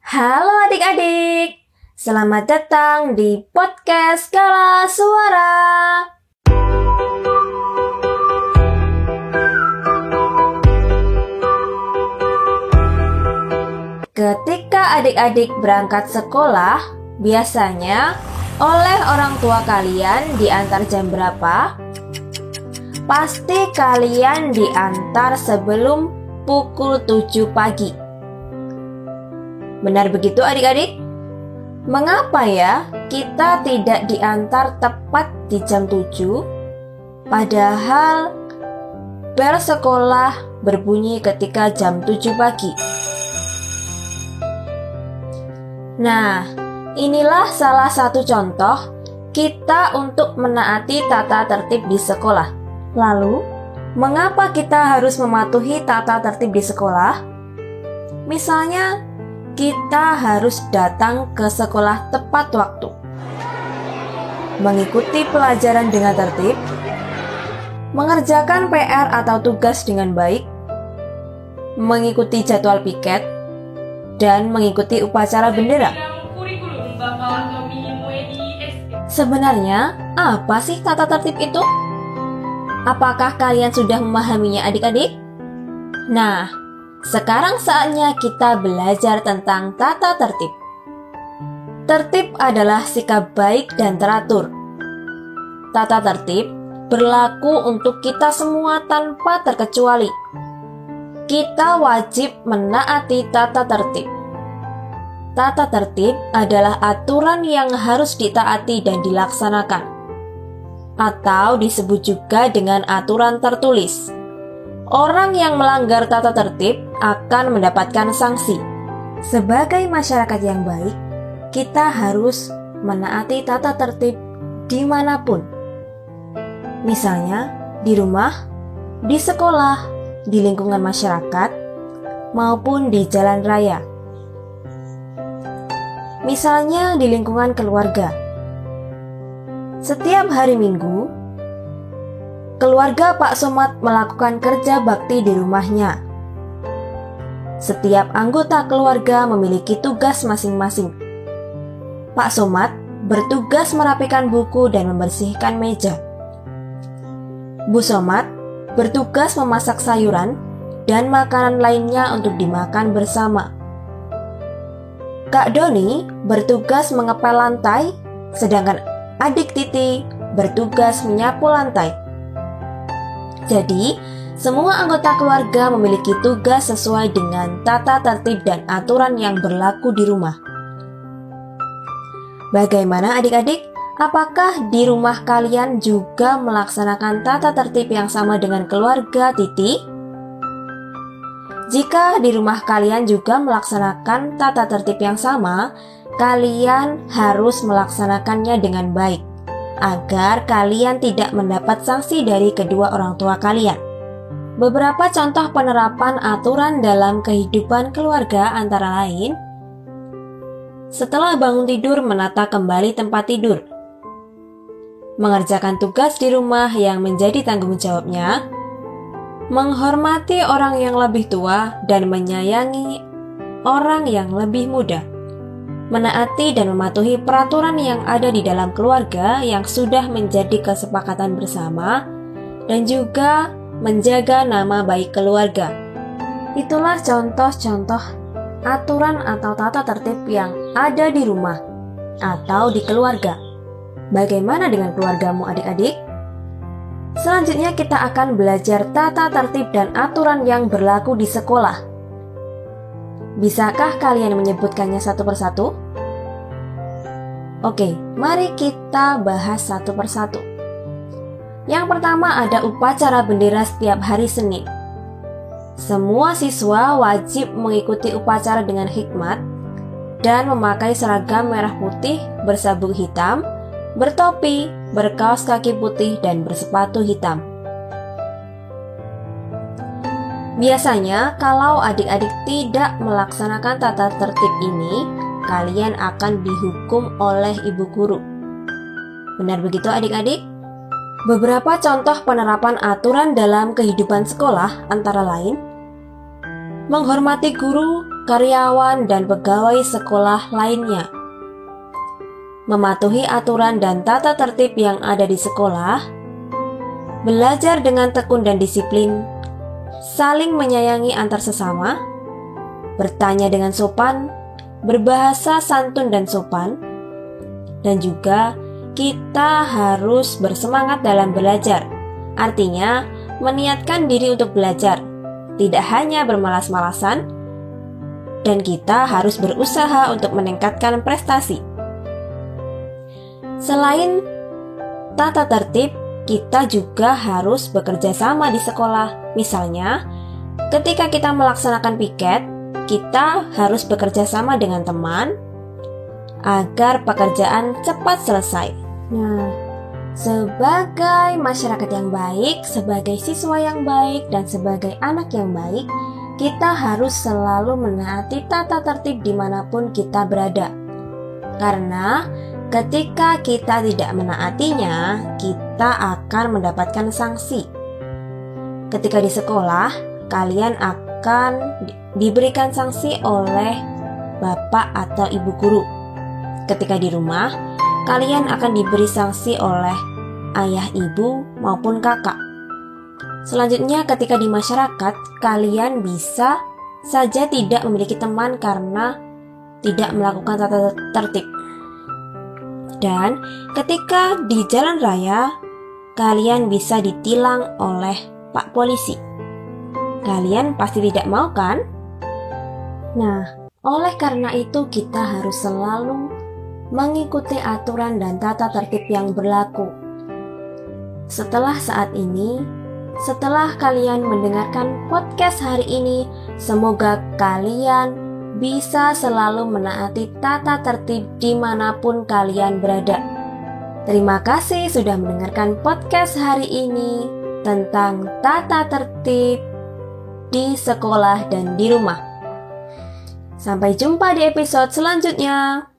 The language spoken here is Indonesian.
Halo adik-adik, selamat datang di podcast Kala Suara. Ketika adik-adik berangkat sekolah, biasanya oleh orang tua kalian diantar jam berapa? Pasti kalian diantar sebelum pukul 7 pagi. Benar begitu adik-adik? Mengapa ya kita tidak diantar tepat di jam 7? Padahal bel sekolah berbunyi ketika jam 7 pagi. Nah, inilah salah satu contoh kita untuk menaati tata tertib di sekolah. Lalu, mengapa kita harus mematuhi tata tertib di sekolah? Misalnya, kita harus datang ke sekolah tepat waktu, mengikuti pelajaran dengan tertib, mengerjakan PR atau tugas dengan baik, mengikuti jadwal piket, dan mengikuti upacara bendera. Sebenarnya, apa sih tata tertib itu? Apakah kalian sudah memahaminya adik-adik? Nah, sekarang saatnya kita belajar tentang tata tertib. Tertib adalah sikap baik dan teratur. Tata tertib berlaku untuk kita semua tanpa terkecuali. Kita wajib menaati tata tertib. Tata tertib adalah aturan yang harus ditaati dan dilaksanakan, atau disebut juga dengan aturan tertulis. Orang yang melanggar tata tertib akan mendapatkan sanksi. Sebagai masyarakat yang baik, kita harus menaati tata tertib dimanapun. Misalnya, di rumah, di sekolah, di lingkungan masyarakat, maupun di jalan raya. Misalnya di lingkungan keluarga. Setiap hari Minggu, keluarga Pak Somad melakukan kerja bakti di rumahnya. Setiap anggota keluarga memiliki tugas masing-masing. Pak Somad bertugas merapikan buku dan membersihkan meja. Bu Somad bertugas memasak sayuran dan makanan lainnya untuk dimakan bersama. Kak Doni bertugas mengepel lantai, sedangkan adik Titi bertugas menyapu lantai. Jadi, semua anggota keluarga memiliki tugas sesuai dengan tata tertib dan aturan yang berlaku di rumah. Bagaimana adik-adik? Apakah di rumah kalian juga melaksanakan tata tertib yang sama dengan keluarga Titi? Jika di rumah kalian juga melaksanakan tata tertib yang sama, kalian harus melaksanakannya dengan baik, agar kalian tidak mendapat sanksi dari kedua orang tua kalian. Beberapa contoh penerapan aturan dalam kehidupan keluarga antara lain: setelah bangun tidur menata kembali tempat tidur, mengerjakan tugas di rumah yang menjadi tanggung jawabnya, menghormati orang yang lebih tua dan menyayangi orang yang lebih muda, menaati dan mematuhi peraturan yang ada di dalam keluarga yang sudah menjadi kesepakatan bersama, dan juga menjaga nama baik keluarga. Itulah contoh-contoh aturan atau tata tertib yang ada di rumah atau di keluarga. Bagaimana dengan keluargamu adik-adik? Selanjutnya kita akan belajar tata tertib dan aturan yang berlaku di sekolah. Bisakah kalian menyebutkannya satu persatu? Oke, mari kita bahas satu persatu. Yang pertama ada upacara bendera setiap hari Senin. Semua siswa wajib mengikuti upacara dengan hikmat dan memakai seragam merah putih bersabuk hitam, bertopi, berkaos kaki putih, dan bersepatu hitam. Biasanya, kalau adik-adik tidak melaksanakan tata tertib ini, kalian akan dihukum oleh ibu guru. Benar begitu adik-adik? Beberapa contoh penerapan aturan dalam kehidupan sekolah antara lain: menghormati guru karyawan, dan pegawai sekolah lainnya. Mematuhi aturan dan tata tertib yang ada di sekolah, belajar dengan tekun dan disiplin, saling menyayangi antar sesama, bertanya dengan sopan, berbahasa santun dan sopan, dan juga kita harus bersemangat dalam belajar. Artinya, meniatkan diri untuk belajar, tidak hanya bermalas-malasan, dan kita harus berusaha untuk meningkatkan prestasi. Selain tata tertib, kita juga harus bekerja sama di sekolah. Misalnya, ketika kita melaksanakan piket, kita harus bekerja sama dengan teman agar pekerjaan cepat selesai. Nah, sebagai masyarakat yang baik, sebagai siswa yang baik, dan sebagai anak yang baik, kita harus selalu menaati tata tertib dimanapun kita berada. Karena ketika kita tidak menaatinya, kita akan mendapatkan sanksi. Ketika di sekolah, kalian akan diberikan sanksi oleh bapak atau ibu guru. Ketika di rumah, kalian akan diberi sanksi oleh ayah, ibu, maupun kakak. Selanjutnya, ketika di masyarakat, kalian bisa saja tidak memiliki teman karena tidak melakukan tata tertib. Dan ketika di jalan raya, kalian bisa ditilang oleh Pak Polisi. Kalian pasti tidak mau kan? Nah, oleh karena itu kita harus selalu mengikuti aturan dan tata tertib yang berlaku. Setelah saat ini, setelah kalian mendengarkan podcast hari ini, semoga kalian bisa selalu menaati tata tertib dimanapun kalian berada. Terima kasih sudah mendengarkan podcast hari ini tentang tata tertib di sekolah dan di rumah. Sampai jumpa di episode selanjutnya.